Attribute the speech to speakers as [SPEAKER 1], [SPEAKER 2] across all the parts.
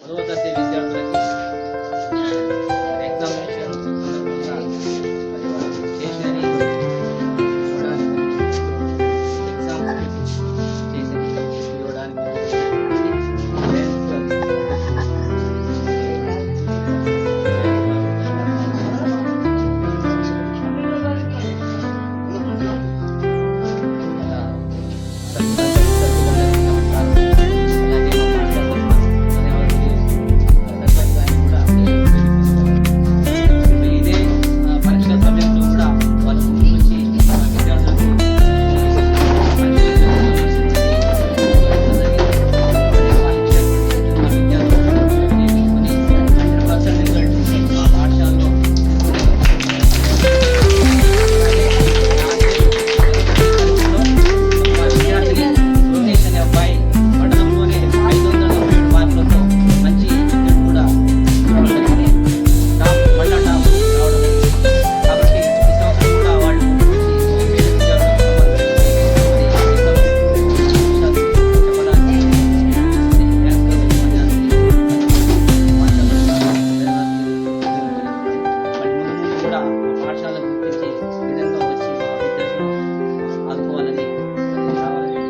[SPEAKER 1] 10వ తరగతి విద్యార్థులకి ఎగ్జామినేషన్ సందర్భంగా స్టేషనరీ ఇవ్వడానికి ఎగ్జామ్ చేసి ఇవ్వడానికి పాఠశాల గురించి విధంగా వచ్చి విద్యార్థులు ఆదుకోవాలని రావాలని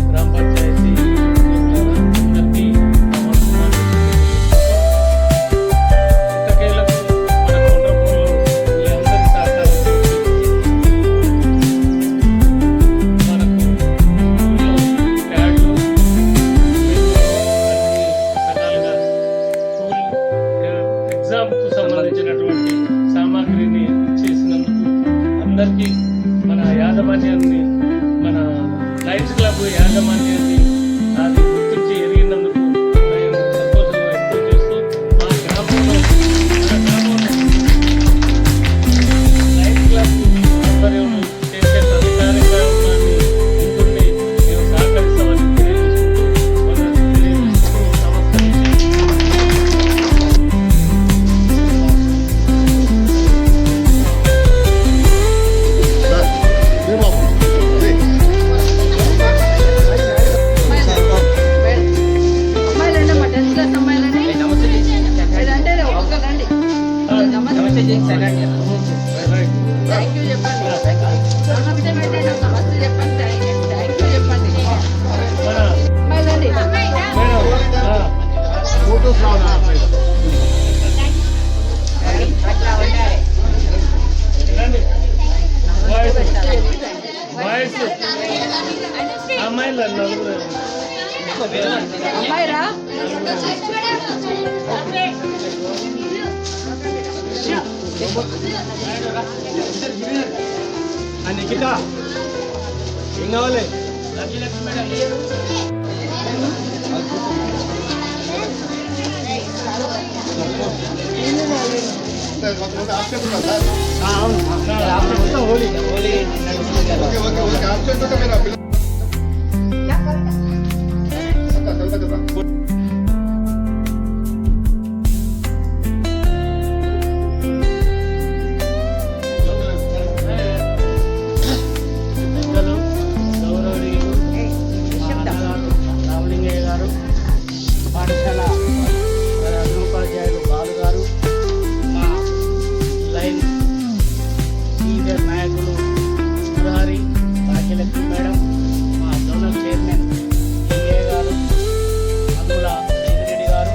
[SPEAKER 2] గ్రామ పంచాయతీ అందరికీ ఎట్టకేలకు మన కొండ్రపూర్లో మీ అందరి సహకారం మనకు ప్యాడ్లు రకాలుగా స్కూల్ ఎగ్జామ్కు సంబంధించినటువంటి సామాగ్రిని చేసినందుకు అందరికీ మన యాజమాన్యాన్ని మన లయన్స్ క్లబ్ యాజమాన్యాన్ని అది గుర్తించి ఎరిగినందుకు మేము సంతోషం వ్యక్తం చేస్తూ మా గ్రామంలో లయన్స్ క్లబ్ ఆధ్వర్యంలో చేసే ప్రతి కార్యక్రమాన్ని ముందుండి మేము సహకరిస్తామని తెలియజేస్తూ నమస్కరించి
[SPEAKER 1] నమస్తే సెకండ్ ఇయర్
[SPEAKER 3] థ్యాంక్ యూ చెప్పండి. నమస్తే మేడం, నమస్తే చెప్పండి. థ్యాంక్ యూ చెప్పండి.
[SPEAKER 2] మన
[SPEAKER 3] అమ్మాయిలండి.
[SPEAKER 2] వాయిస్ అమ్మాయిలు నలుగురు
[SPEAKER 3] అమ్మాయిరా
[SPEAKER 1] నిఖిత ఏం కావాలి హోలీ హోలీ
[SPEAKER 2] పెద్దలు గౌరవనీయులు రామలింగయ్య గారు, పాఠశాల ప్రధానోపాధ్యాయులు బాలు గారు, మా లైన్ సీనియర్ నాయకులు మురారి భాగ్యలక్ష్మి మేడం, మా జోనల్ చైర్మన్ లింగయ్య గారు, అందుల రెడ్డి గారు,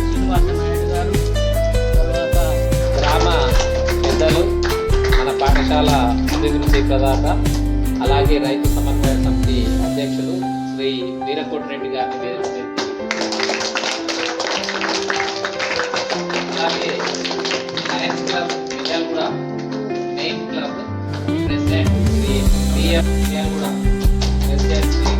[SPEAKER 2] శ్రీనివాస నాయుడు గారు, తర్వాత
[SPEAKER 4] గ్రామ పెద్దలు, మన పాఠశాల అభివృద్ధి ప్రదాత, అలాగే రైతు సమన్వయ సమితి అధ్యక్షులు శ్రీ వీరకోటి రెడ్డి గారిని వేదిక అలాగే lions club Vijayaguda main club president Shri BM Vijayaguda, president Shri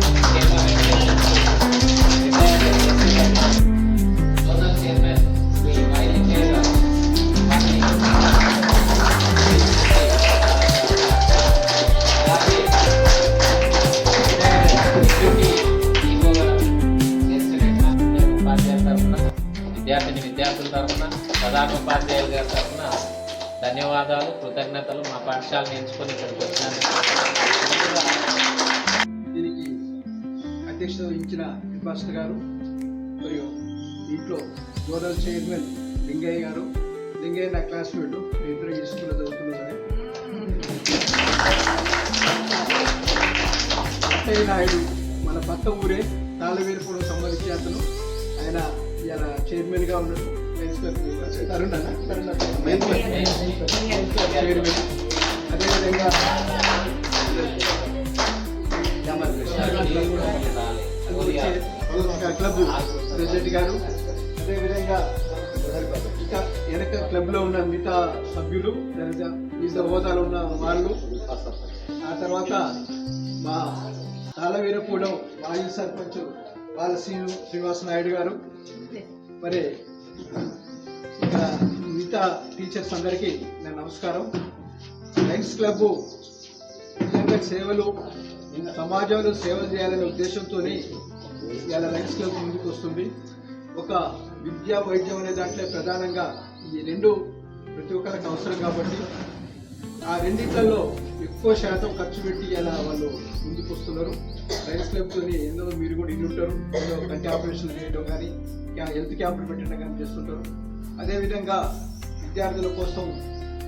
[SPEAKER 4] zonal chairman Shri Ylingaiah గారు, అలాగే ఉపాధ్యాయుల తరఫున, విద్యార్థుల తరఫున, ప్రధానోపాధ్యాయుల గారి తరఫున ధన్యవాదాలు, కృతజ్ఞతలు. మా పాఠశాలను ఎంచుకొని ఇక్కడికి వచ్చాను.
[SPEAKER 5] దీనికి అధ్యక్షత వహించిన హెడ్ మాస్టర్ గారు మరియు దీంట్లో జోనల్ చైర్మన్ లింగయ్య గారు. లింగయ్య నా క్లాస్మేట్, ఇద్దరు ఈ స్కూల్లో చదువుతున్నారు. అట్టయ్య నాయుడు మన పక్క ఊరే తాళవేరుపురం సంబంధించి అతను. ఆయన ఇలా చైర్మన్గా ఉన్నాడు. తరుణ్ చైర్మన్. అదేవిధంగా క్లబ్ ప్రెసిడెంట్ గారు. అదేవిధంగా ఇంకా వెనక క్లబ్లో ఉన్న మిగతా సభ్యులు, వివిధ హోదాలో ఉన్న వాళ్ళు. ఆ తర్వాత మా తాళవీరపూడం మాజీ సర్పంచ్ వాళ్ళ శ్రీనివాస నాయుడు గారు. మరి ఇంకా మిగతా టీచర్స్ అందరికీ నా నమస్కారం. లయన్స్ క్లబ్ నిజంగా సేవలు, సమాజంలో సేవలు చేయాలనే ఉద్దేశంతో ఇలా లయన్స్ క్లబ్ ముందుకు వస్తుంది. ఒక విద్యా వైద్యం అనే దాంట్లో ప్రధానంగా ఈ రెండు ప్రతి ఒక్కరికి అవసరం కాబట్టి ఆ రెండింటిలో ఎక్కువ శాతం ఖర్చు పెట్టి ఇలా వాళ్ళు ముందుకు వస్తున్నారు. లయన్స్ క్లబ్తో ఎన్నో మీరు కూడా ఇన్ని ఉంటారు. ఎన్నో కంటి ఆపరేషన్ చేయడం కానీ, హెల్త్ క్యాంపులు పెట్టడం కానీ చేస్తుంటారు. అదేవిధంగా విద్యార్థుల కోసం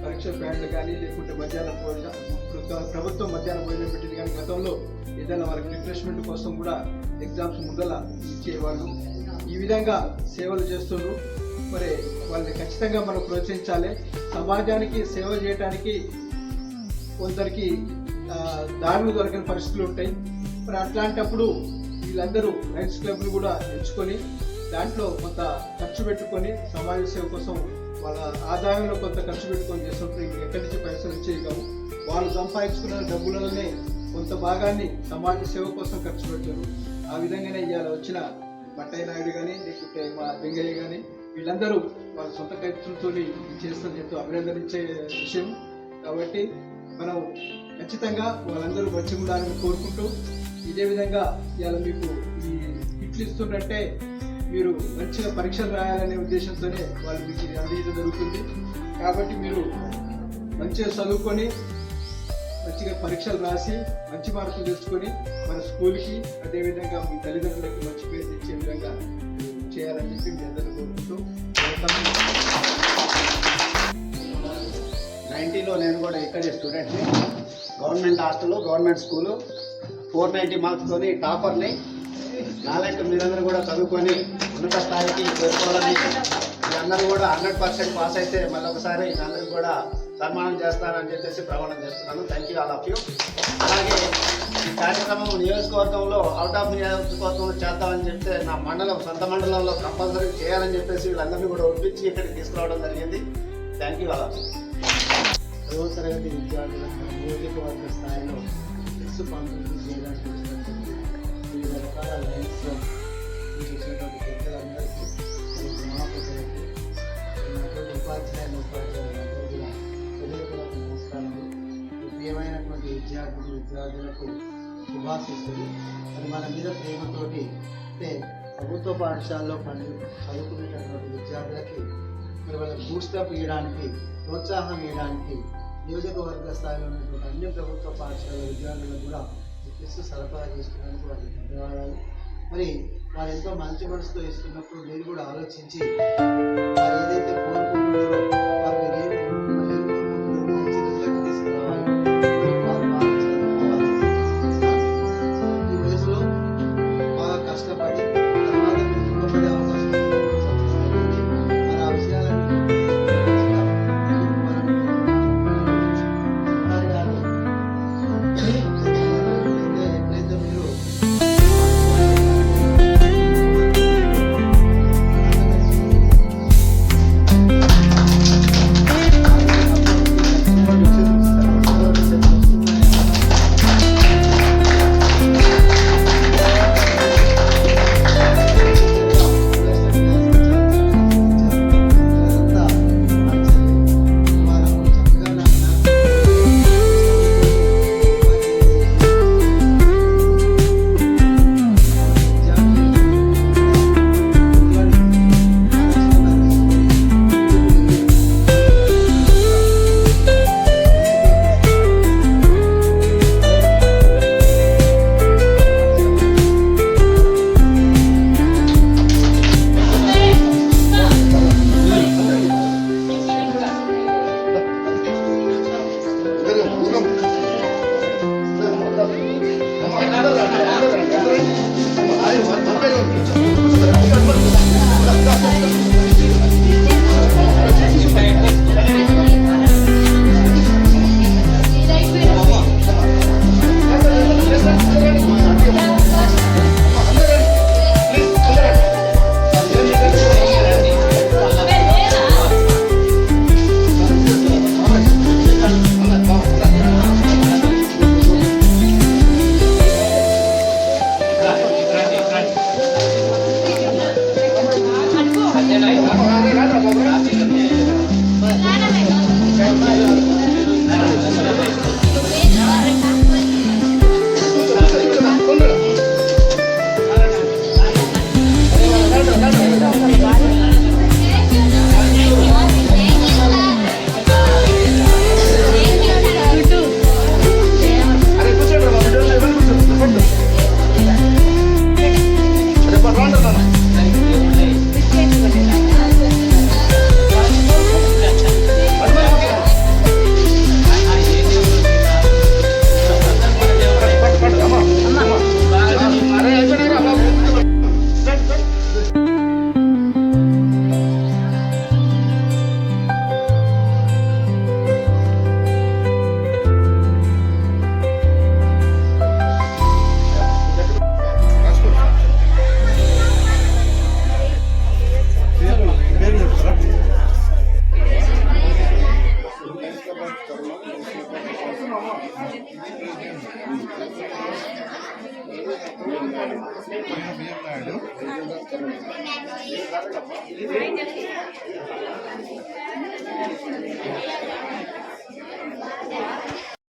[SPEAKER 5] పరీక్ష ప్యాడ్లు కానీ, లేకుంటే మధ్యాహ్న భోజనం, ప్రభుత్వం మధ్యాహ్న భోజనం పెట్టింది కానీ గతంలో ఏదైనా వాళ్ళకి రిఫ్రెష్మెంట్ కోసం కూడా ఎగ్జామ్స్ ముందల ఇచ్చేవాళ్ళు. ఈ విధంగా సేవలు చేస్తున్నారు. మరి వాళ్ళని ఖచ్చితంగా మనం ప్రోత్సహించాలి. సమాజానికి సేవ చేయడానికి కొందరికి దారులు దొరకని పరిస్థితులు ఉంటాయి. మరి అట్లాంటప్పుడు వీళ్ళందరూ లయన్స్ క్లబ్ను కూడా ఎంచుకొని దాంట్లో కొంత ఖర్చు పెట్టుకొని సమాజ సేవ కోసం వాళ్ళ ఆదాయంలో కొంత ఖర్చు పెట్టుకొని చేస్తుంటారు. ఇంకా ఎక్కడి నుంచి పైసలు ఇచ్చేయగలము. వాళ్ళు సంపాదించుకున్న డబ్బులనే కొంత భాగాన్ని సమాజ సేవ కోసం ఖర్చు పెట్టారు. ఆ విధంగానే ఇవాళ వచ్చిన బట్టయ్య నాయుడు కానీ, లేకుంటే మా లింగయ్య కానీ, వీళ్ళందరూ వాళ్ళ సొంత ఖర్చులతో చేస్తుందని ఎంతో అభినందనించే విషయం. కాబట్టి మనం ఖచ్చితంగా వాళ్ళందరూ మంచిగా ఉండాలని కోరుకుంటూ, ఇదే విధంగా ఇవాళ మీకు ఈ కిట్లు ఇస్తుంటే మీరు మంచిగా పరీక్షలు రాయాలనే ఉద్దేశంతోనే వాళ్ళు మీకు అందించడం జరుగుతుంది. కాబట్టి మీరు మంచిగా చదువుకొని మంచిగా పరీక్షలు రాసి మంచి మార్కులు తెచ్చుకొని మన స్కూల్కి, అదేవిధంగా మీ తల్లిదండ్రులకి మంచి పేరు తెచ్చే విధంగా చేయాలని చెప్పి మీ అందరూ కోరుకుంటూ
[SPEAKER 6] 90లో నేను కూడా ఇక్కడే స్టూడెంట్ని. Government hostel, government school, 490 మార్క్స్తోని టాపర్ని. నాలెక్క మీరందరూ కూడా చదువుకొని ఉన్నత స్థాయికి చేరుకోవాలని, మీరందరూ కూడా 100% పాస్ అయితే మళ్ళీ ఒకసారి అందరూ కూడా సన్మానం చేస్తారని చెప్పేసి ప్రమాణం చేస్తున్నాను. Thank you all of you. అలాగే ఈ కార్యక్రమం నియోజకవర్గంలో, అవుట్ ఆఫ్ నియోజకవర్గంలో చేద్దామని చెప్తే నా మండలం, సొంత మండలంలో కంపల్సరీ చేయాలని చెప్పేసి వీళ్ళందరినీ కూడా ఒప్పించి ఇక్కడికి తీసుకురావడం జరిగింది. Thank you all of you.
[SPEAKER 5] 10వ తరగతి విద్యార్థులకు నియోజకవర్గ స్థాయిలో టెస్ట్ పంపిణీ చేయడానికి వివిధ రకాల లైన్స్లో చేసినటువంటి పెద్దలందరికీ, సమాపకులకి, ఉపాధ్యాయులకు నమస్కారాలు. ప్రియమైనటువంటి విద్యార్థులకు శుభాశిస్తులు. అది మన మీద ప్రేమతోటి, అంటే ప్రభుత్వ పాఠశాలలో చదువుకునేటటువంటి విద్యార్థులకి మరి వాళ్ళకి బూస్టప్ ఇవ్వడానికి, ప్రోత్సాహం ఇవ్వడానికి నియోజకవర్గ స్థాయిలో ఉన్నటువంటి అన్ని ప్రభుత్వ పాఠశాల విద్యార్థులకు కూడా కిట్స్ సరఫరా చేస్తున్నందుకు వారికి ధన్యవాదాలు. మరి వారు ఎంతో మంచి మనసుతో ఇస్తున్నప్పుడు మీరు కూడా ఆలోచించి వారు ఏదైతే కోరుకుంటున్నారో వారు ఏం మంచి రిజల్ట్ తీసుకురావాలి, వారు బాగా చదువుకోవాలి. ఈ వయసులో బాగా కష్టపడి తర్వాత మీరు దృఢపడే అవకాశం మరి ఆ విషయాలను ఎప్పుడైతే మీరు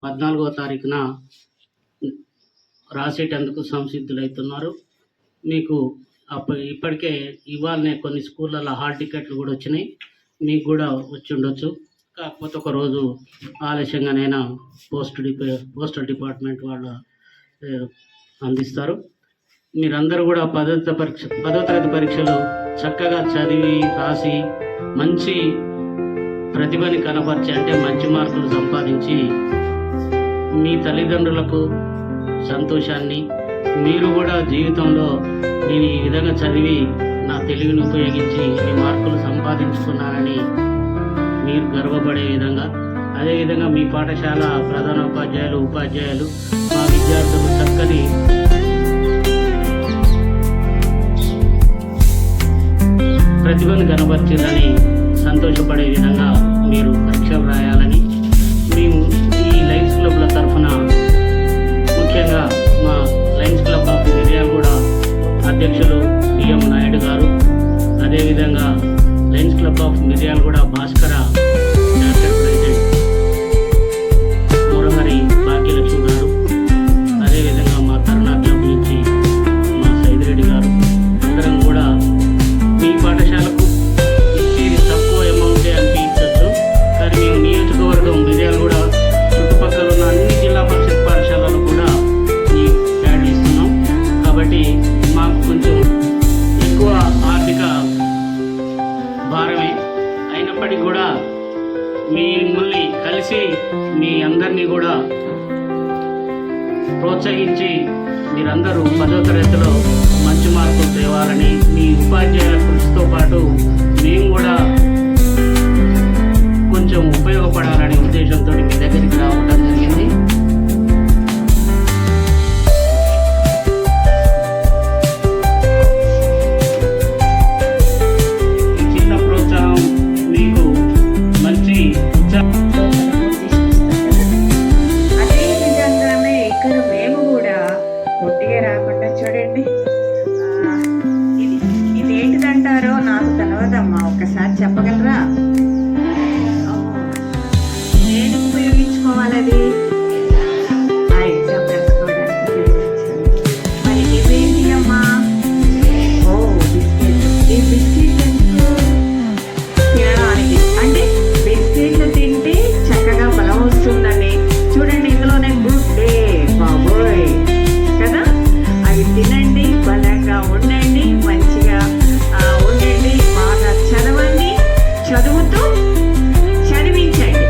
[SPEAKER 7] 14వ తారీఖున రాసేటందుకు సంసిద్ధులవుతున్నారు. మీకు ఇప్పటికే ఇవాళనే కొన్ని స్కూళ్ళల్లో హాల్ టికెట్లు కూడా వచ్చినాయి, మీకు కూడా వచ్చి ఉండొచ్చు. కాకపోతే ఒక రోజు ఆలస్యంగానైనా పోస్టల్ డిపార్ట్మెంట్ వాళ్ళు అందిస్తారు. మీరందరూ కూడా 10వ తరగతి పరీక్షలు చక్కగా చదివి రాసి మంచి ప్రతిభని కనపరిచి అంటే మంచి మార్కులు సంపాదించి మీ తల్లిదండ్రులకు సంతోషాన్ని, మీరు కూడా జీవితంలో నేను ఈ విధంగా చదివి నా తెలివిని ఉపయోగించి ఈ మార్కులు సంపాదించుకున్నానని మీరు గర్వపడే విధంగా, అదేవిధంగా మీ పాఠశాల ప్రధానోపాధ్యాయులు ఉపాధ్యాయులు మా విద్యార్థులు చక్కని ప్రతిభను కనబర్చిందని సంతోషపడే విధంగా మీరు పరీక్షలు రాయాలని మేము ఈ లయన్స్ క్లబ్ల తరఫున, ముఖ్యంగా మా లయన్స్ క్లబ్ ఆఫ్ మిర్యాలగూడ అధ్యక్షులు బిఎం నాయుడు గారు, అదేవిధంగా Lions club of Miryalaguda Bhaskara doctor president Murahari Bhagyalakshmi గారు, అదేవిధంగా మా కరుణా క్లబ్ నుంచి మా సైదిరెడ్డి గారు, అందరం కూడా మీ పాఠశాలకు ఇచ్చేది తక్కువ అమౌంటే అనిపించవచ్చు, కానీ మేము నియోజకవర్గం మిర్యాలగూడ చుట్టుపక్కల ఉన్న అన్ని జిల్లా పరిషత్ పాఠశాలలు కూడా ఈ ప్యాడ్ ఇస్తున్నాం. కాబట్టి మాకు కొంచెం ఎక్కువ ఆర్థిక భారమే అయినప్పటికీ కూడా మిమ్మల్ని కలిసి మీ అందరినీ కూడా ప్రోత్సహించి మీరందరూ 10వ తరగతిలో మంచి మార్కులు తేవాలని, మీ ఉపాధ్యాయుల కృషితో పాటు మేము కూడా కొంచెం ఉపయోగపడాలనే ఉద్దేశంతో మీ దగ్గరికి రావడం జరిగింది. ఈ చిన్న ప్రోత్సాహం మీకు మంచి
[SPEAKER 3] అదే విధంగానే ఇక్కడ మేము కూడా పొట్టిగా రాకుండా చూడండి. ఇది ఏంటిదంటారో నాకు తెలియదమ్మా, ఒక్కసారి చెప్పగలరా? నేను ఉపయోగించుకోవాలి అది ఎగ్జామ్ రాసుకోవడానికి ఉపయోగించాలి. మరి ఇవేంటి అమ్మా? ఓ బిస్కెట్. ఈ బిస్కెట్ ఎందుకు? తినడానికి. అంటే బిస్కెట్లు తింటే చక్కగా బలం వస్తుందండి. చూడండి ఇందులోనే గుడ్ డే బాబోయ్ కదా, అవి తినండి, బలంగా ఉండండి, మంచిగా ఉండండి, బాగా చదవండి, చదువుతూ చదివించండి.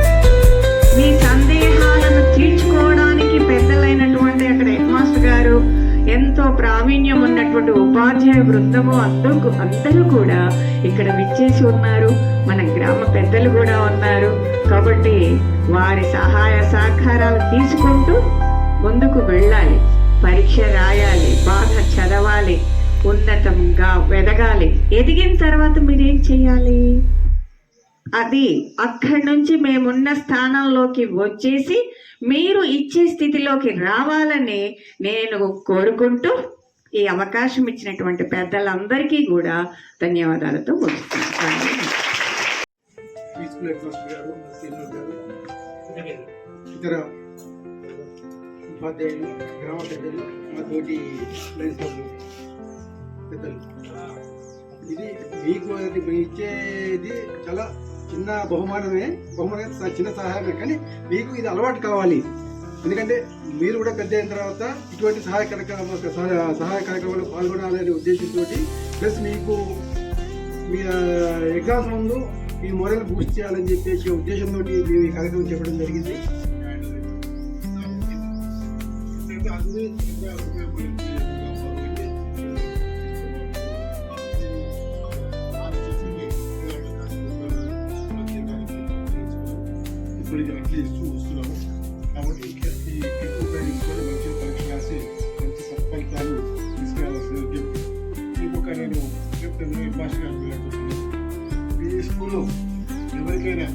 [SPEAKER 3] మీ సందేహాలను తీర్చుకోవడానికి పెద్దలైనటువంటి అక్కడ హెడ్ మాస్టర్ గారు, ఎంతో ప్రావీణ్యం ఉన్నటువంటి ఉపాధ్యాయ బృందము అందరూ కూడా ఇక్కడ విచ్చేసి ఉన్నారు. మన గ్రామ పెద్దలు కూడా ఉన్నారు. కాబట్టి వారి సహాయ సహకారాలు తీసుకుంటూ ముందుకు వెళ్ళాలి, పరీక్ష రాయాలి, బాగా చదవాలి, ఉన్నతంగా ఎదగాలి. ఎదిగిన తర్వాత మీరేం చేయాలి? అది అక్కడి నుంచి మేమున్న స్థానంలోకి వచ్చేసి మీరు ఇచ్చే స్థితిలోకి రావాలని నేను కోరుకుంటూ ఈ అవకాశం ఇచ్చినటువంటి పెద్దలందరికీ కూడా ధన్యవాదాలతో ముగిస్తున్నాను.
[SPEAKER 5] పీస్ఫుల్ హెడ్ మాస్టర్ గారు, సీనియర్ గారు, ఇతర ఉపాధ్యాయులు, గ్రామ పెద్దలు, మా తోటి లయన్స్ క్లబ్ పెద్దలు, ఇది మీకు అది మీరు ఇచ్చేది చాలా చిన్న బహుమానం చిన్న సహాయమే, కానీ మీకు ఇది అలవాటు కావాలి. ఎందుకంటే మీరు కూడా పెద్ద అయిన తర్వాత ఇటువంటి సహాయ కార్యక్రమాలు పాల్గొనాలనే ఉద్దేశంతో, ప్లస్ మీకు మీ ఎగ్జామ్స్ ముందు మీ మొరల్ బూస్ట్ చేయాలని చెప్పేసి ఉద్దేశంతో మేము ఈ కార్యక్రమం చెప్పడం జరిగింది.
[SPEAKER 2] ఇప్పటికీ అట్లీస్ట్ వస్తున్నాము. కాబట్టి ఈ కిట్ ఉపయోగించుకొని మంచి పరీక్ష రాసి మంచి సత్ఫలితాలు తీసుకురావాల్సిన చెప్పి ఇంకొక నేను చెప్తాను. ఈ భాష ఈ స్కూల్లో ఎవరికైనా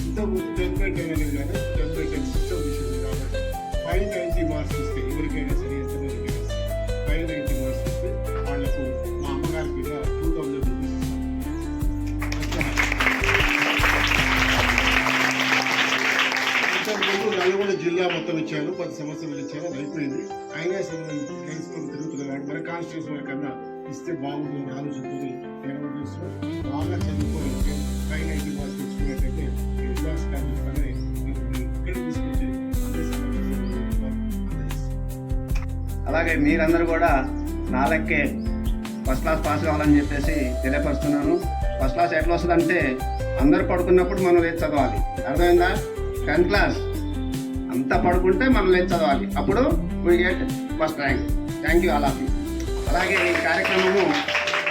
[SPEAKER 2] ఇంతకుముందు 10/10 అనేది కానీ 10/10 సిస్టమ్ తీసింది కాబట్టి నల్గొండ జిల్లా మొత్తం ఇచ్చాను, 10 సంవత్సరాలు ఇచ్చాను, అది అయిపోయింది. అయినా ఫ్రెండ్స్ తో తిరుగుతున్నాను. మన కాన్స్టిట్యూషన్ కన్నా ఇస్తే బాగుంటుంది ఆలోచనతో నేను చూస్తున్నాను. బాగా చదువుకొని 590 మార్క్స్ తెచ్చుకున్నట్టయితే ఎగ్జామ్స్ కానీ ఇక్కడ తీసుకొచ్చి
[SPEAKER 6] అలాగే మీరందరూ కూడా నాలెక్కే ఫస్ట్ క్లాస్ పాస్ కావాలని చెప్పేసి తెలియపరుస్తున్నాను. ఫస్ట్ క్లాస్ ఎట్లా వస్తుందంటే అందరు పడుకున్నప్పుడు మనం లేచి చదవాలి. అర్థమైందా? 10th క్లాస్ అంతా పడుకుంటే మనం లేచి చదవాలి. అప్పుడు we get first rank. Thank you all of you. అలాగే ఈ కార్యక్రమము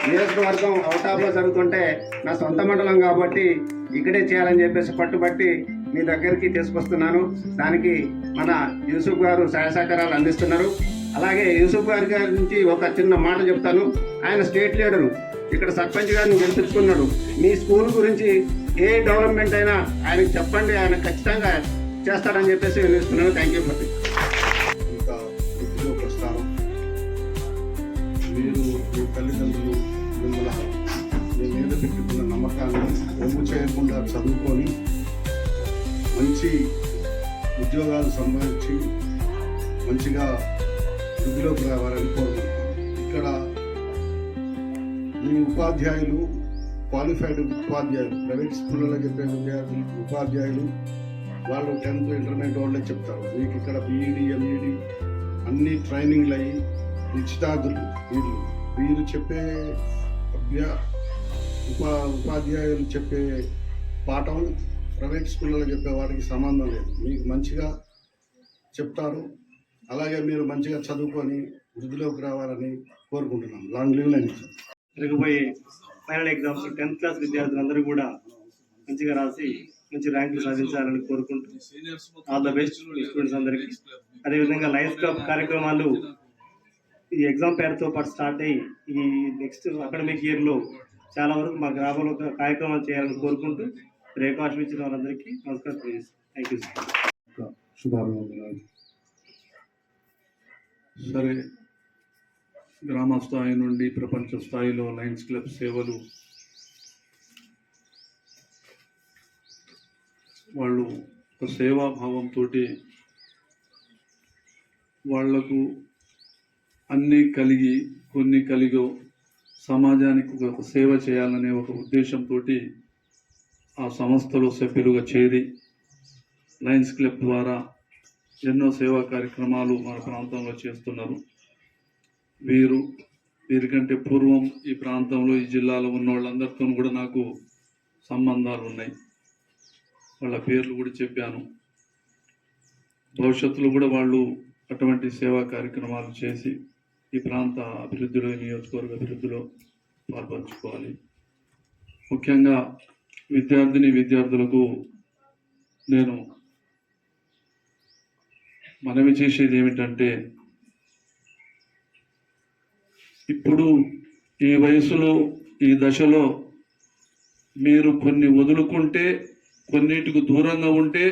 [SPEAKER 6] నియోజకవర్గం అవుటాప్లో జరుగుతుంటే నా సొంత మండలం కాబట్టి ఇక్కడే చేయాలని చెప్పేసి పట్టుబట్టి మీ దగ్గరికి తీసుకొస్తున్నాను. దానికి మన యూసుఫ్ గారు సహాయ సహకారాలు అందిస్తున్నారు. అలాగే యూసుఫ్ గారి నుంచి ఒక చిన్న మాట చెప్తాను. ఆయన స్టేట్ లీడరు, ఇక్కడ సర్పంచ్ గారిని గెలిపించుకున్నాడు. మీ స్కూల్ గురించి ఏ డెవలప్మెంట్ అయినా ఆయనకు చెప్పండి, ఆయన ఖచ్చితంగా చేస్తాడని చెప్పేసి వినిస్తున్నాను. థ్యాంక్ యూ ఫర్
[SPEAKER 2] ఇంకా వృద్ధిలో ప్రస్థానం. మీరు మీ తల్లిదండ్రులు మిమ్మల్ని మీ మీద పెట్టుకున్న నమ్మకాన్ని ఒమ్ము చేయకుండా చదువుకొని మంచి ఉద్యోగాలు సంపాదించి మంచిగా వృద్ధిలోకి రావాలని కోరుకుంటున్నాను. ఇక్కడ మీ ఉపాధ్యాయులు క్వాలిఫైడ్ ఉపాధ్యాయులు, ప్రైవేట్ స్కూళ్ళలో చెప్పే విద్యార్థులు ఉపాధ్యాయులు వాళ్ళు 10th ఇంటర్మీడియట్ వాళ్ళే చెప్తారు. మీకు ఇక్కడ బీఈడి ఎంఈడి అన్ని ట్రైనింగ్లు అయ్యి నిశ్చితార్థులు వీరు చెప్పే ఉపాధ్యాయులు చెప్పే పాఠం ప్రైవేట్ స్కూళ్ళలో చెప్పే వాటికి సంబంధం లేదు. మీకు మంచిగా చెప్తారు. అలాగే మీరు మంచిగా చదువుకొని వృద్ధిలోకి రావాలని కోరుకుంటున్నాం. Long live line.
[SPEAKER 8] జరగబోయే ఫైనల్ ఎగ్జామ్స్ 10th క్లాస్ విద్యార్థులందరూ కూడా మంచిగా రాసి మంచి ర్యాంకులు సాధించాలని కోరుకుంటూ ఆల్ ద బెస్ట్ స్టూడెంట్స్ అందరికీ. అదేవిధంగా లయన్స్ క్లబ్ కార్యక్రమాలు ఈ ఎగ్జామ్ పేరుతో పాటు స్టార్ట్ అయ్యి ఈ నెక్స్ట్ అకాడమిక్ ఇయర్లో చాలా వరకు మా గ్రామంలో కార్యక్రమాలు చేయాలని కోరుకుంటూ అవకాశం ఇచ్చిన వాళ్ళందరికీ నమస్కారం తెలియజేస్తాను. Thank you sir.
[SPEAKER 2] శుభాభివందనాలు. సరే, గ్రామ స్థాయి నుండి ప్రపంచ స్థాయిలో లయన్స్ క్లబ్ సేవలు వాళ్ళు ఒక సేవాభావంతో వాళ్లకు అన్నీ కలిగి కొన్ని కలిగో సమాజానికి ఒక సేవ చేయాలనే ఒక ఉద్దేశంతో ఆ సంస్థలో సభ్యులుగా చేరి లయన్స్ క్లబ్ ద్వారా ఎన్నో సేవా కార్యక్రమాలు మన ప్రాంతంలో చేస్తున్నారు. వీరికంటే పూర్వం ఈ ప్రాంతంలో ఈ జిల్లాలో ఉన్న వాళ్ళందరితో కూడా నాకు సంబంధాలు ఉన్నాయి. వాళ్ళ పేర్లు కూడా చెప్పాను. భవిష్యత్తులో కూడా వాళ్ళు అటువంటి సేవా కార్యక్రమాలు చేసి ఈ ప్రాంత అభివృద్ధిలో, నియోజకవర్గ అభివృద్ధిలో పాల్పంచుకోవాలి. ముఖ్యంగా విద్యార్థులకు నేను మనవి చేసేది ఏమిటంటే, ఇప్పుడు ఈ వయసులో ఈ దశలో మీరు కొన్ని వదులుకుంటే, కొన్నిటికి దూరంగా ఉంటే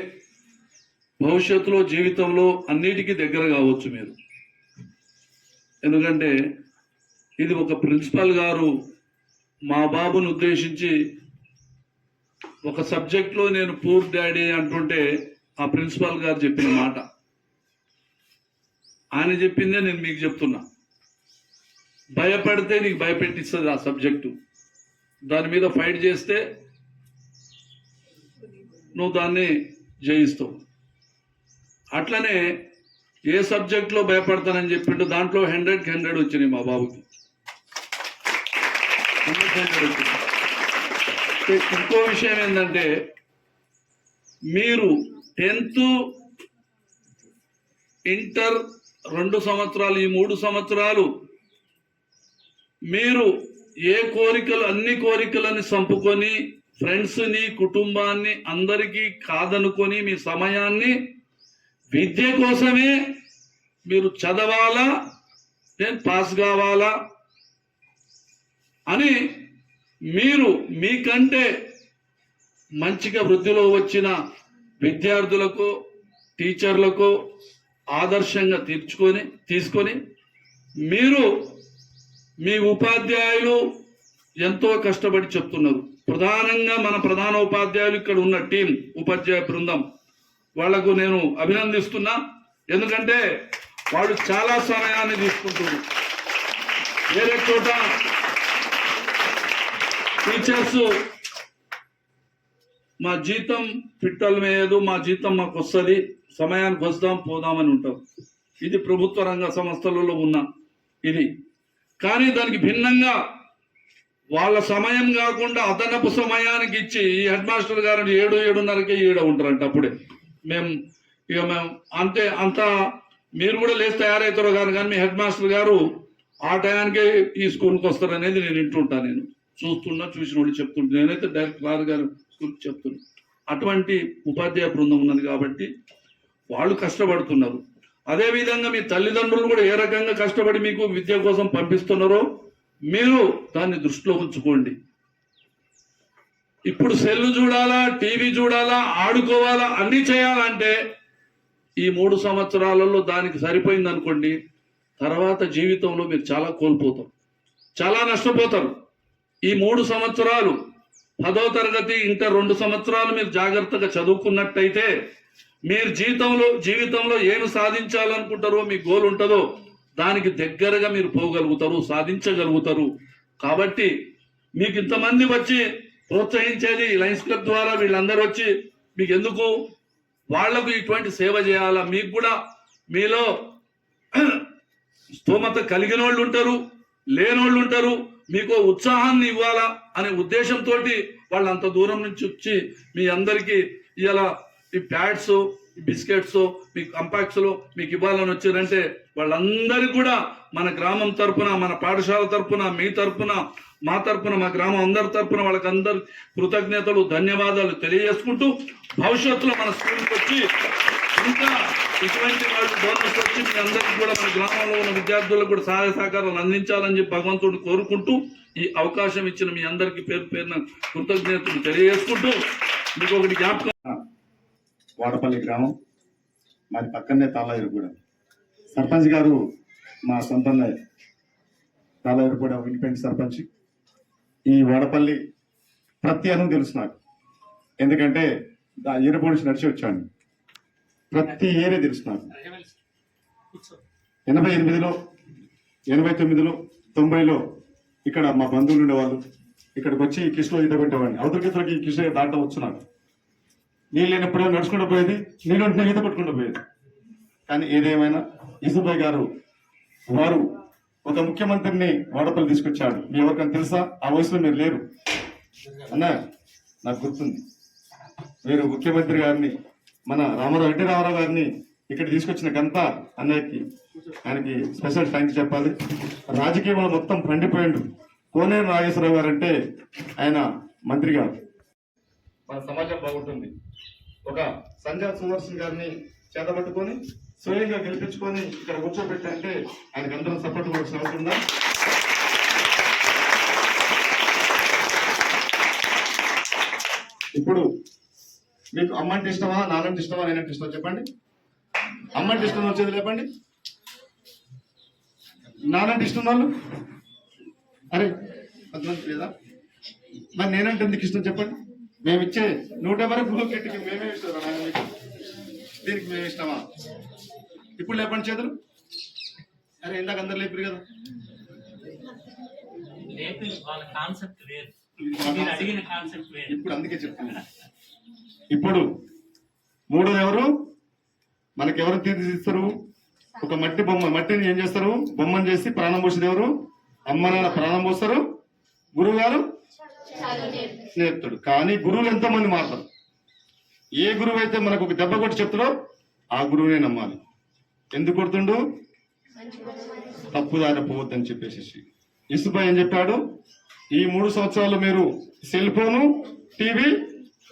[SPEAKER 2] భవిష్యత్తులో జీవితంలో అన్నిటికీ దగ్గర కావచ్చు మీరు. ఎందుకంటే ఇది ఒక ప్రిన్సిపల్ గారు మా బాబును ఉద్దేశించి ఒక సబ్జెక్ట్లో నేను పూర్ డాడీ అంటుంటే ఆ ప్రిన్సిపల్ గారు చెప్పిన మాట, ఆయన చెప్పిందే నేను మీకు చెప్తున్నా. భయపడితే నీకు భయపెట్టిస్తుంది ఆ సబ్జెక్టు. దాని మీద ఫైట్ చేస్తే నువ్వు దాన్ని జయిస్తావు. అట్లనే ఏ సబ్జెక్ట్లో భయపడతానని చెప్పిండు, దాంట్లో 100కి 100 వచ్చినాయి మా బాబుకి. 100 వచ్చినాయి. ఇంకో విషయం ఏంటంటే, మీరు 10th ఇంటర్ 2 సంవత్సరాలు, ఈ 3 సంవత్సరాలు మీరు అన్ని కోరికలని చంపుకొని ఫ్రెండ్స్ని, కుటుంబాన్ని అందరికీ కాదనుకొని మీ సమయాన్ని విద్య కోసమే మీరు చదవాలా, నేను పాస్ కావాలా అని మీరు మీకంటే మంచిగా వృద్ధిలో వచ్చిన విద్యార్థులకు, టీచర్లకు ఆదర్శంగా తీసుకొని మీరు మీ ఉపాధ్యాయులు ఎంతో కష్టపడి చెప్తున్నారు. ప్రధానంగా మన ప్రధాన ఉపాధ్యాయులు, ఇక్కడ ఉన్న టీం ఉపాధ్యాయ బృందం
[SPEAKER 9] వాళ్లకు నేను అభినందిస్తున్నా. ఎందుకంటే వాళ్ళు చాలా సమయాన్ని తీసుకుంటున్నారు. వేరే చోట టీచర్స్ మా జీతం పిట్టలు వేయదు, మా జీతం మాకు వస్తుంది, సమయానికి వస్తాం పోదామని ఉంటాం. ఇది ప్రభుత్వ రంగ సంస్థలలో ఉన్న ఇది. కానీ దానికి భిన్నంగా వాళ్ళ సమయం కాకుండా అదనపు సమయానికి ఇచ్చి ఈ హెడ్ మాస్టర్ గారు 7-7:30కే ఈడ ఉంటారంట. అప్పుడే మేము అంతే అంతా మీరు కూడా లేచి తయారవుతారో కానీ మీ హెడ్ మాస్టర్ గారు ఆ టయానికే ఈ స్కూల్కి వస్తారనేది నేను వింటుంటా. నేను చూసిన వాళ్ళు చెప్తుంటా. నేనైతే డైరెక్ట్ రారు గారు స్కూల్కి చెప్తున్నా. అటువంటి ఉపాధ్యాయ బృందం ఉన్నది కాబట్టి వాళ్ళు కష్టపడుతున్నారు. అదేవిధంగా మీ తల్లిదండ్రులు కూడా ఏ రకంగా కష్టపడి మీకు విద్య కోసం పంపిస్తున్నారో మీరు దాన్ని దృష్టిలో ఉంచుకోండి. ఇప్పుడు సెల్ చూడాలా, టీవీ చూడాలా, ఆడుకోవాలా, అన్నీ చేయాలంటే ఈ 3 సంవత్సరాలలో దానికి సరిపోయింది అనుకోండి, తర్వాత జీవితంలో మీరు చాలా కోల్పోతారు, చాలా నష్టపోతారు. ఈ 3 సంవత్సరాలు 10వ తరగతి ఇంటర్ 2 సంవత్సరాలు మీరు జాగ్రత్తగా చదువుకున్నట్టయితే మీరు జీవితంలో ఏమి సాధించాలనుకుంటారో మీ గోల్ ఉంటుందో దానికి దగ్గరగా మీరు పోగలుగుతారు, సాధించగలుగుతారు. కాబట్టి మీకు ఇంతమంది వచ్చి ప్రోత్సహించేది లయన్స్ క్లబ్ ద్వారా వీళ్ళందరూ వచ్చి మీకు ఎందుకు వాళ్లకు ఇటువంటి సేవ చేయాలా. మీకు కూడా మీలో స్తోమత కలిగిన వాళ్ళు ఉంటారు, లేనోళ్ళు ఉంటారు. మీకు ఉత్సాహాన్ని ఇవ్వాలా అనే ఉద్దేశంతో వాళ్ళు అంత దూరం నుంచి వచ్చి మీ అందరికీ ఇలా ఈ ప్యాడ్స్, ఈ బిస్కెట్స్, మీ కంపాక్ట్స్లో మీకు ఇవ్వాలని వచ్చారంటే వాళ్ళందరికీ కూడా మన గ్రామం తరపున, మన పాఠశాల తరపున, మీ తరపున, మా తరపున, మా గ్రామం అందరి తరపున వాళ్ళకందరు కృతజ్ఞతలు, ధన్యవాదాలు తెలియజేసుకుంటూ భవిష్యత్తులో మన స్కూల్కి వచ్చి ఇంకా ఇటువంటి వాళ్ళు బోనస్ వచ్చి మీ అందరికీ కూడా మన గ్రామంలో ఉన్న విద్యార్థులకు కూడా సహాయ సహకారాలు అందించాలని చెప్పి భగవంతుడిని కోరుకుంటూ ఈ అవకాశం ఇచ్చిన మీ అందరికీ పేరు పేరున కృతజ్ఞతలు తెలియజేసుకుంటూ మీకు ఒకటి జ్ఞాపకం.
[SPEAKER 2] వాడపల్లి గ్రామం మాది పక్కనే తాళాయిరుగూడెం. సర్పంచ్ గారు మా సొంత తాళాయిరుగూడెం ఇండిపెండెంట్ సర్పంచ్. ఈ వాడపల్లి ప్రతి అను తెలుసు నాకు, ఎందుకంటే ఏరుపూడి నుంచి నడిచి వచ్చాను. ప్రతి ఏరియా తెలుసు నాకు. 88లో 89లో 90లో ఇక్కడ మా బంధువులు ఉండేవాళ్ళు. ఇక్కడికి వచ్చి కిష్లో ఈత పెట్టేవాడిని. అవతలకి కిష్లో దాంట్లో వచ్చు నాకు. నీళ్ళు లేనప్పుడే నడుచుకుంటూ పోయేది, నీళ్ళు ఉంటే ఈత పట్టుకుంటూ పోయేది. కానీ ఏదేమైనా యూసుఫ్ గారు వారు ఒక ముఖ్యమంత్రిని వాడపల్లి తీసుకొచ్చాడు. మీ ఎవరికైనా తెలుసా? ఆ వయసులో మీరు లేరు అన్నా, నాకు గుర్తుంది. మీరు ముఖ్యమంత్రి గారిని, మన ఎన్టీ రామారావు గారిని ఇక్కడ తీసుకొచ్చిన ఘనత అన్నయ్యకి, ఆయనకి స్పెషల్ థ్యాంక్స్ చెప్పాలి. రాజకీయంలో మొత్తం పండిపోయిండు. కోనేరు నాగేశ్వరరావు గారు అంటే ఆయన మంత్రి గారు. మన సమాజం బాగుంటుంది. ఒక సంజయ్ సుదర్శన్ గారిని చేతబట్టుకొని స్వయంగా గెలిపించుకొని ఇక్కడ కూర్చోబెట్టంటే ఆయనకు అందరం సపోర్ట్ కూడా అవుతుందా? ఇప్పుడు మీకు అమ్మంటే ఇష్టమా, నాన్నంటే ఇష్టమా, నేనంటే ఇష్టమా చెప్పండి. అమ్మంటే ఇష్టం వచ్చేది లేపండి. నానంటే ఇష్టం వాళ్ళు అరే కొంతమంది లేదా? మరి నేనంటే ఎందుకు ఇష్టం చెప్పండి. మేము ఇచ్చే 100 వరకు కెట్టికి మేమే ఇష్టం, దీనికి మేము ఇష్టమా? ఇప్పుడు లేపండి చేతులు. అరే ఇందాక అందరు లేపారు కదా. ఇప్పుడు అందుకే చెప్తున్నా. ఇప్పుడు 3 ఎవరు మనకెవరు తీర్చిస్తారు? ఒక మట్టి బొమ్మ, మట్టిని ఏం చేస్తారు? బొమ్మను చేసి ప్రాణం పోసేది ఎవరు? అమ్మ నాన్న ప్రాణం పోస్తారు, గురువు గారు నేర్పుతాడు. కానీ గురువులు ఎంతోమంది మారుతారు. ఏ గురువు అయితే మనకు ఒక దెబ్బ కొట్టి చెప్తాడో ఆ గురువునే నమ్మాలి. ఎందుకు కొడుతుండు? తప్పుదారి పోవద్దని చెప్పేసి యూసుఫ్ ఏం చెప్పాడు? ఈ 3 సంవత్సరాలు మీరు సెల్ ఫోను, టీవీ,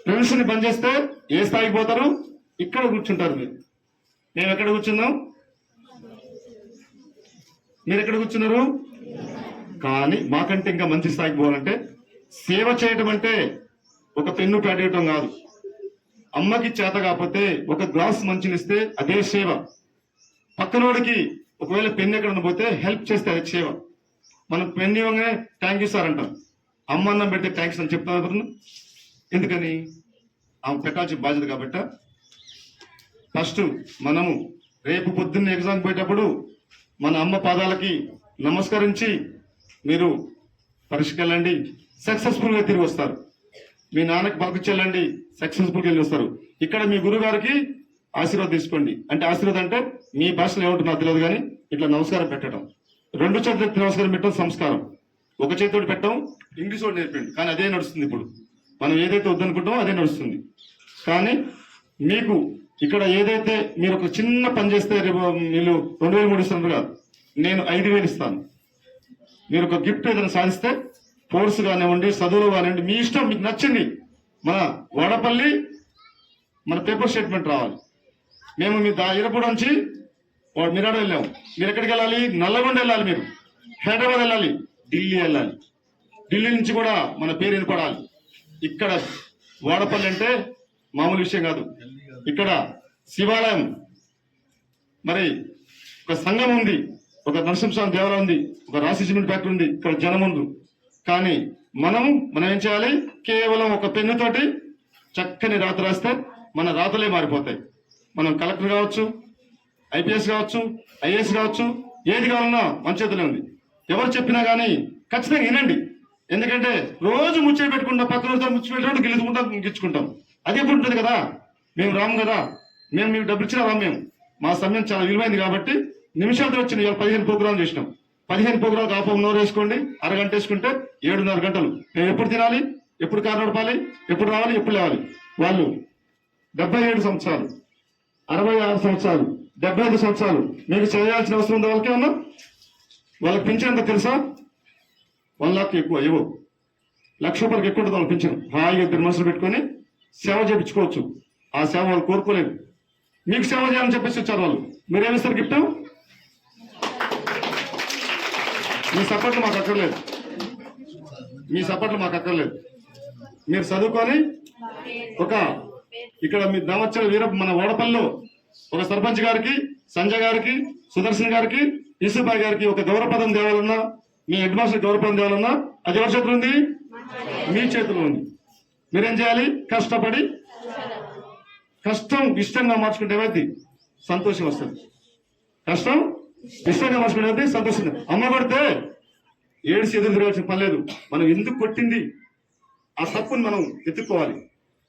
[SPEAKER 2] ఫ్రెండ్స్ ని బంద్ చేస్తే ఏ స్థాయికి పోతారు? ఇక్కడ కూర్చుంటారు. మేము ఎక్కడ కూర్చున్నాం? మీరు ఎక్కడ కూర్చున్నారు? కానీ మాకంటే ఇంకా మంచి స్థాయికి పోవాలంటే సేవ చేయటం అంటే ఒక పెన్ను పెట్టడం కాదు. అమ్మకి చేత కాకపోతే ఒక గ్లాస్ మంచినిస్తే అదే సేవ. పక్కనోడికి ఒకవేళ పెన్ను ఎక్కడ పోతే హెల్ప్ చేస్తే అది సేవ. మనం పెన్ను ఇవ్వగానే థ్యాంక్ యూ సార్ అంటాం. అమ్మ అన్నం పెడితే థ్యాంక్స్ అని చెప్తాను. ఎందుకని? ఆమె పెట్టాల్సిన బాధ్యత కాబట్టి. ఫస్ట్ మనము రేపు పొద్దున్న ఎగ్జామ్ పోయేటప్పుడు మన అమ్మ పాదాలకి నమస్కరించి మీరు పరీక్షకి వెళ్ళండి, సక్సెస్ఫుల్గా తిరిగి వస్తారు. మీ నాన్నకి పలకచెల్లండి, సక్సెస్ఫుల్గా వెళ్ళి వస్తారు. ఇక్కడ మీ గురువు గారికి ఆశీర్వాదం తీసుకోండి. అంటే ఆశీర్వాదం అంటే మీ భాషలో ఏమిటో నాకు తెలియదు, కానీ ఇట్లా నమస్కారం పెట్టడం, 2 చేతులెత్తి నమస్కారం పెట్టడం సంస్కారం. ఒక చేతితోటి పెట్టడం ఇంగ్లీష్ వాడు నేర్పండి, కానీ అదే నడుస్తుంది. ఇప్పుడు మనం ఏదైతే వద్దనుకుంటామో అదే నడుస్తుంది. కానీ మీకు ఇక్కడ ఏదైతే మీరు ఒక చిన్న పని చేస్తే రేపు మీరు 2000 ఇస్తున్నారు కాదు, నేను 5000 ఇస్తాను. మీరు ఒక గిఫ్ట్ ఏదైనా సాధిస్తే కోర్సు కానివ్వండి, చదువులు కానివ్వండి, మీ ఇష్టం, మీకు నచ్చింది. మన వాడపల్లి మన పేపర్ స్టేట్మెంట్ రావాలి. మేము మీ ఇరపూడ నుంచి మిరాడ వెళ్ళాము. మీరు ఎక్కడికి వెళ్ళాలి? నల్లగొండ వెళ్ళాలి, మీరు హైదరాబాద్ వెళ్ళాలి, ఢిల్లీ వెళ్ళాలి. ఢిల్లీ నుంచి కూడా మన పేరు వినపడాలి. ఇక్కడ వాడపల్లి అంటే మామూలు విషయం కాదు. ఇక్కడ శివాలయం, మరి ఒక సంఘం ఉంది, ఒక నరసింహస్వామి దేవాలయం ఉంది, ఒక రాశి సిమెంట్ ఫ్యాక్టరీ ఉంది, ఇక్కడ జనం ఉంది. కానీ మనం ఏం చేయాలి? కేవలం ఒక పెన్నుతోటి చక్కని రాత రాస్తే మన రాతలే మారిపోతాయి. మనం కలెక్టర్ కావచ్చు, ఐపీఎస్ కావచ్చు, ఐఏఎస్ కావచ్చు, ఏది కావాలన్నా మన చేతిలో ఉంది. ఎవరు చెప్పినా కానీ ఖచ్చితంగా వినండి. ఎందుకంటే రోజు ముచ్చట పెట్టుకుంటాం, పక్కన ముచ్చట పెట్టుకుంటూ గిచ్చుకుంటాం. అది ఎప్పుడు ఉంటుంది కదా. మేము రాము కదా, మేము మీకు డబ్బులు ఇచ్చినా రాము. మేము మా సమయం చాలా విలువైంది కాబట్టి నిమిషాలతో వచ్చింది. ఇవాళ 15 ప్రోగ్రాం చేసినాం. 15 ప్రోగ్రాం కాపం నోరు వేసుకోండి, అరగంట వేసుకుంటే 7.5 గంటలు. మేము ఎప్పుడు తినాలి, ఎప్పుడు కారు నడపాలి, ఎప్పుడు రావాలి, ఎప్పుడు లేవాలి. వాళ్ళు 77 సంవత్సరాలు, 66 సంవత్సరాలు, 75 సంవత్సరాలు. మీకు చేయాల్సిన అవసరం ఉంది వాళ్ళకే ఉన్నా. వాళ్ళకి పింఛన్ ఎంత తెలుసా? 1 లక్ష ఎక్కువ ఇవ్వు, ₹1,00,000 ఎక్కువ ఉంటుంది వాళ్ళకి పింఛన్. హాయిగా 2 మనుషులు పెట్టుకొని సేవ చేయించుకోవచ్చు. ఆ సేవ వాళ్ళు కోరుకోలేదు. మీకు సేవ చేయాలని చెప్పేసి వచ్చారు వాళ్ళు. మీరేమిస్తారు గిఫ్ట్? మీ సపోర్ట్లు మాకు అక్కర్లేదు, మీ సపోర్ట్లు మాకు అక్కర్లేదు. మీరు చదువుకొని ఇక్కడ మీ దామచ్చల మన వాడపల్లిలో ఒక సర్పంచ్ గారికి, సంజయ్ గారికి, సుదర్శన్ గారికి, యూసుఫాయ్ గారికి ఒక గౌరవపదం తేవాలన్నా, మీ హెడ్ మాస్టర్ గౌరవపదం తేవాలన్నా అది ఎవరి చేతిలో ఉంది? మీ చేతిలో ఉంది. మీరేం చేయాలి? కష్టపడి కష్టం ఇష్టంగా మార్చుకుంటే ఏమైంది? సంతోషం వస్తుంది. కష్టం ఇష్టంగా మార్చుకుంటే ఏమైంది? సంతోషం. అమ్మ కొడితే ఏడిసి ఎదురు తిరగాల్సిన పని లేదు. మనం ఎందుకు కొట్టింది ఆ తప్పుని మనం ఎత్తుక్కోవాలి.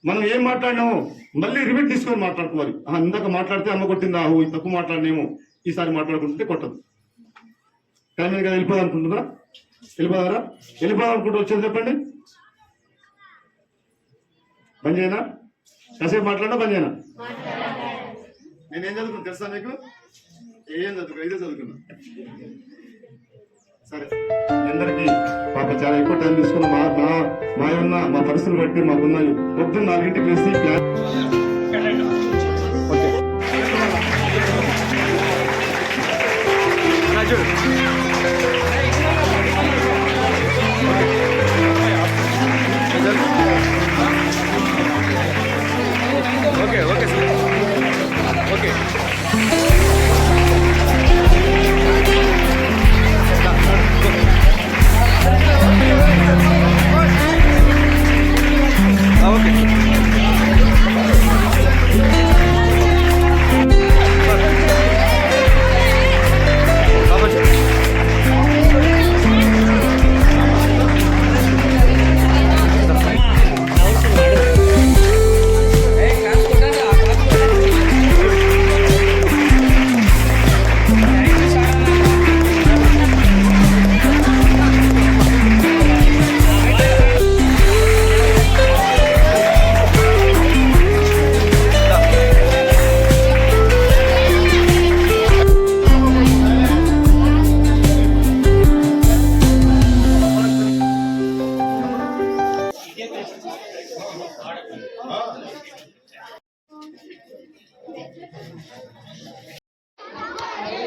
[SPEAKER 2] మనం ఏం మాట్లాడినామో మళ్ళీ రిపీట్ తీసుకొని మాట్లాడుకోవాలి. ఇందాక మాట్లాడితే అమ్మ కొట్టిందా, ఈ తప్పు మాట్లాడినేమో, ఈసారి మాట్లాడుకుంటే కొట్టదు. కానీ మీరు కదా వెళ్ళిపోదాం అనుకుంటున్నారా? వెళ్ళిపోదాం అనుకుంటూ వచ్చేది చెప్పండి. బంద్ చేయనా? కాసేపు మాట్లాడినా బంద్ చేయనా? నేనేం చదువుకున్నా తెలుసా మీకు? ఏం చదువుకున్నా? ఇదే చదువుకున్నా. సరే, అందరికీ పాప చాలా ఎక్కువ టైం తీసుకున్నా. మా పరిస్థితులు బట్టి మాకున్న పొద్దున్న 4ంటికి వేసి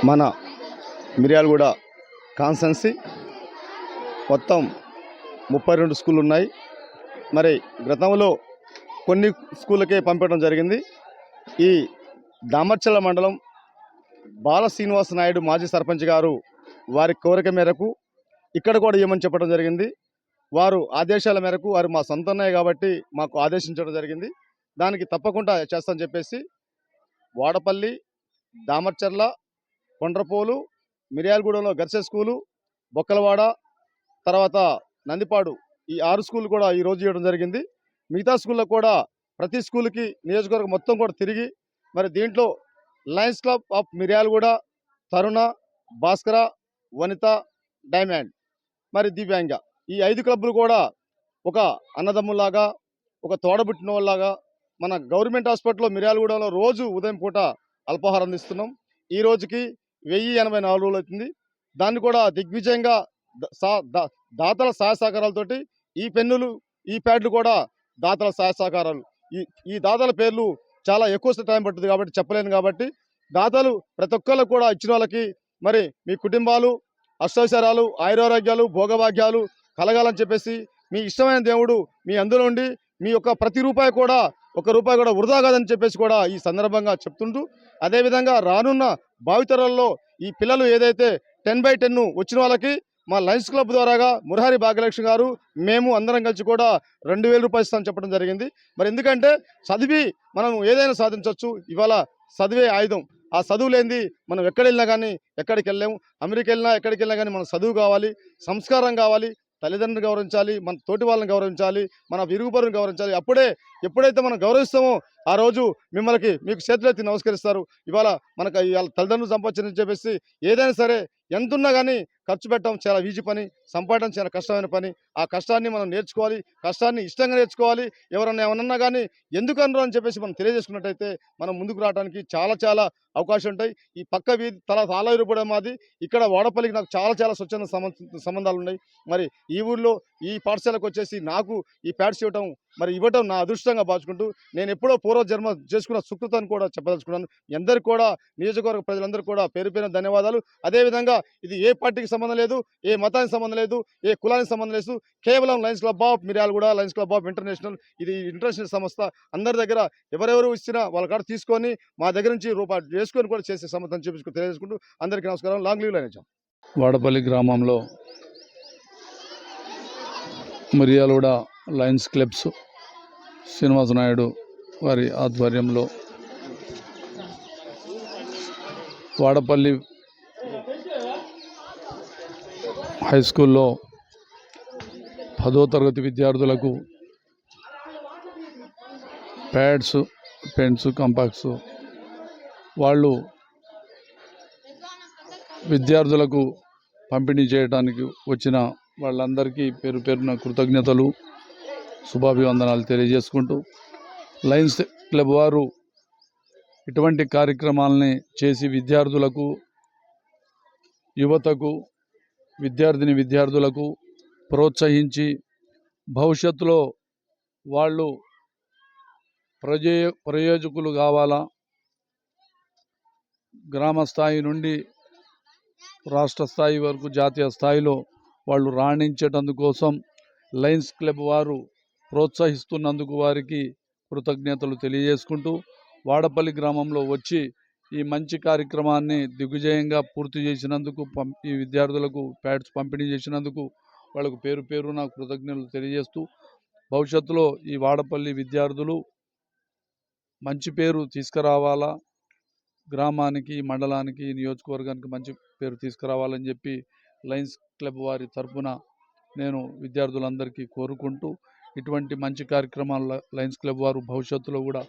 [SPEAKER 10] మన మిర్యాలగూడ కాన్స్టెన్సీ మొత్తం 32 స్కూళ్ళు ఉన్నాయి. మరి గతంలో కొన్ని స్కూళ్ళకే పంపడం జరిగింది. ఈ దామర్చల మండలం బాల శ్రీనివాస నాయుడు మాజీ సర్పంచ్ గారు వారి కోరిక మేరకు ఇక్కడ కూడా ఏమని చెప్పడం జరిగింది. వారు ఆదేశాల మేరకు, వారు మా సొంత అన్నయ్య కాబట్టి మాకు ఆదేశించడం జరిగింది. దానికి తప్పకుండా చేస్తామని చెప్పేసి వాడపల్లి, దామర్చర్ల, కొండ్రపోలు, మిర్యాలగూడెంలో గర్సె స్కూలు, బొక్కలవాడ, తర్వాత నందిపాడు, ఈ 6 స్కూళ్ళు కూడా ఈరోజు చేయడం జరిగింది. మిగతా స్కూళ్ళలో కూడా ప్రతి స్కూల్కి నియోజకవర్గం మొత్తం కూడా తిరిగి మరి దీంట్లో లయన్స్ క్లబ్ ఆఫ్ మిర్యాలగూడ, తరుణ, భాస్కర, వనిత, డైమండ్, మరి దివ్యాంగ, ఈ 5 క్లబ్లు కూడా ఒక అన్నదమ్ములాగా, ఒక తోడబుట్టిన వాళ్ళలాగా మన గవర్నమెంట్ హాస్పిటల్లో మిర్యాలగూడలో రోజు ఉదయం పూట అల్పాహారం అందిస్తున్నాం. ఈ రోజుకి 1084 రోజులు అవుతుంది. దాన్ని కూడా దిగ్విజయంగా దాతల సహాయ సహకారాలతోటి ఈ పెన్నులు, ఈ ప్యాడ్లు కూడా దాతల సహాయ సహకారాలు. ఈ దాతల పేర్లు చాలా ఎక్కువ టైం పడుతుంది కాబట్టి చెప్పలేను. కాబట్టి దాతలు ప్రతి ఒక్కళ్ళు కూడా ఇచ్చిన వాళ్ళకి మరి మీ కుటుంబాలు అష్టైశ్వర్యాలు, ఆయురారోగ్యాలు, భోగభాగ్యాలు కలగాలని చెప్పేసి మీ ఇష్టమైన దేవుడు మీ అందులో ఉండి మీ యొక్క ప్రతి రూపాయి కూడా వృధా కాదని చెప్పేసి కూడా ఈ సందర్భంగా చెప్తుంటూ, అదేవిధంగా రానున్న భావితరాల్లో ఈ పిల్లలు ఏదైతే 10/10 వచ్చిన వాళ్ళకి మా లయన్స్ క్లబ్ ద్వారాగా మురహరి భాగ్యలక్ష్మి గారు మేము అందరం కలిసి కూడా 2000 రూపాయలు ఇస్తామని చెప్పడం జరిగింది. మరి ఎందుకంటే చదివి మనం ఏదైనా సాధించవచ్చు. ఇవాళ చదివే ఆయుధం. ఆ చదువు లేనిది మనం ఎక్కడ వెళ్ళినా కానీ ఎక్కడికి వెళ్ళాము. అమెరికా వెళ్ళినా ఎక్కడికి వెళ్ళినా కానీ మన చదువు కావాలి, సంస్కారం కావాలి, తల్లిదండ్రులను గౌరవించాలి, మన తోటి వాళ్ళని గౌరవించాలి, మన విరుగుపరుని గౌరవించాలి. ఎప్పుడైతే మనం గౌరవిస్తామో ఆ రోజు మీకు చేతులెత్తి నమస్కరిస్తారు. ఇవాళ తల్లిదండ్రులు సంపాదించని చెప్పేసి ఏదైనా సరే ఎంతున్నా కానీ ఖర్చు పెట్టడం చాలా ఈజీ పని, సంపాదన చాలా కష్టమైన పని. ఆ కష్టాన్ని మనం నేర్చుకోవాలి, కష్టాన్ని ఇష్టంగా నేర్చుకోవాలి. ఎవరన్నా ఏమన్నా కానీ ఎందుకు అనరు అని చెప్పేసి మనం తెలియజేసుకున్నట్టయితే మనం ముందుకు రావడానికి చాలా అవకాశం ఉంటాయి. ఈ పక్క వీధి ఆలూరు కూడా మాది. ఇక్కడ వాడపల్లికి నాకు చాలా స్వచ్ఛంద సంబంధాలు ఉన్నాయి. మరి ఈ ఊర్లో ఈ పాఠశాలకు వచ్చేసి నాకు ఈ ప్యాడ్స్ ఇవ్వటం నా అదృష్టంగా భావించుకుంటూ నేను ఎప్పుడో పూర్వజన్మ చేసుకున్న సుకృతాన్ని కూడా చెప్పదలుచుకున్నాను. మీ అందరికీ కూడా, నియోజకవర్గ ప్రజలందరూ కూడా పేరు పేరున ధన్యవాదాలు. అదేవిధంగా ఇది ఏ పార్టీకి సంబంధం లేదు, ఏ మతానికి సంబంధం లేదు, ఏ కులానికి సంబంధం లేదు. కేవలం Lions club of Miryalaguda, Lions club of international, ఇది ఇంటర్నేషనల్ సంస్థ. అందరి దగ్గర ఎవరెవరు ఇచ్చినా వాళ్ళ కాడ తీసుకొని మా దగ్గర నుంచి రూపాయలు చేసుకొని కూడా చేసే సంస్థ అని చెప్పి తెలియజేసుకుంటూ అందరికీ నమస్కారం. లాంగ్ లీవ్ లైన్.
[SPEAKER 9] వాడపల్లి గ్రామంలో మిర్యాలగూడ లయన్స్ క్లబ్స్ శ్రీనివాస నాయుడు వారి ఆధ్వర్యంలో వాడపల్లి హై స్కూల్లో 10వ తరగతి విద్యార్థులకు ప్యాడ్స్, పెన్స్, కంపాక్స్ వాళ్ళు విద్యార్థులకు పంపిణీ చేయడానికి వచ్చిన వాళ్ళందరికీ పేరు పేరున కృతజ్ఞతలు, శుభాభివందనాలు తెలియజేసుకుంటూ లయన్స్ క్లబ్ వారు ఇటువంటి కార్యక్రమాలని చేసి విద్యార్థులకు, యువతకు, విద్యార్థులకు ప్రోత్సహించి భవిష్యత్తులో వాళ్ళు ప్రయోజకులు కావాలా, గ్రామ స్థాయి నుండి రాష్ట్ర స్థాయి వరకు జాతీయ స్థాయిలో వాళ్ళు రాణించేటందుకోసం లయన్స్ క్లబ్ వారు ప్రోత్సహిస్తున్నందుకు వారికి కృతజ్ఞతలు తెలియజేసుకుంటూ, వాడపల్లి గ్రామంలో వచ్చి ఈ మంచి కార్యక్రమాన్ని దిగ్విజయంగా పూర్తి చేసినందుకు, ఈ విద్యార్థులకు ప్యాడ్స్ పంపిణీ చేసినందుకు వాళ్ళకు పేరు పేరున కృతజ్ఞతలు తెలియజేస్తూ, భవిష్యత్తులో ఈ వాడపల్లి విద్యార్థులు మంచి పేరు తీసుకురావాలా, గ్రామానికి, మండలానికి, నియోజకవర్గానికి మంచి పేరు తీసుకురావాలని చెప్పి లయన్స్ క్లబ్ వారి తరఫున నేను విద్యార్థులందరికీ కోరుకుంటూ, ఇటువంటి మంచి కార్యక్రమాలు లయన్స్ క్లబ్ వారు భవిష్యత్తులో కూడా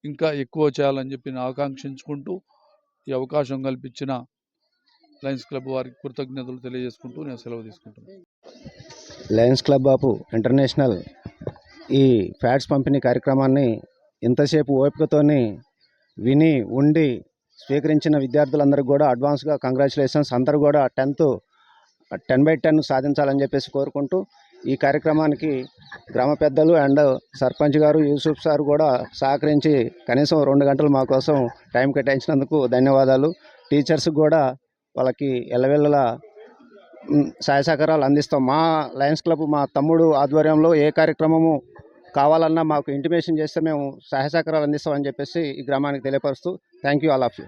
[SPEAKER 9] ఇంకా ఎక్కువ చేయాలని చెప్పి నేను ఆకాంక్షించుకుంటూ, ఈ అవకాశం కల్పించిన లయన్స్ క్లబ్ వారికి కృతజ్ఞతలు తెలియజేసుకుంటూ నేను సెలవు తీసుకుంటున్నాను.
[SPEAKER 6] లయన్స్ క్లబ్ ఆఫ్ ఇంటర్నేషనల్ ఈ ఫ్యాట్స్ పంపిణీ కార్యక్రమాన్ని ఇంతసేపు ఓపికతోని విని ఉండి స్వీకరించిన విద్యార్థులందరికీ కూడా అడ్వాన్స్గా కంగ్రాచులేషన్స్. అందరూ కూడా 10/10 సాధించాలని చెప్పేసి కోరుకుంటూ, ఈ కార్యక్రమానికి గ్రామ పెద్దలు అండ్ సర్పంచ్ గారు, యూసుఫ్ సార్ కూడా సహకరించి కనీసం 2 గంటలు మా కోసం టైం కేటాయించినందుకు ధన్యవాదాలు. టీచర్స్ కూడా వాళ్ళకి ఎల్లవెల్లలా సహాయ సహకారాలు అందిస్తాం. మా లయన్స్ క్లబ్ మా తమ్ముడు ఆధ్వర్యంలో ఏ కార్యక్రమము కావాలన్నా మాకు ఇంటిమేషన్ చేస్తే మేము సహాయ సహకారాలు అందిస్తామని చెప్పేసి ఈ గ్రామానికి తెలియపరుస్తూ thank you all of you.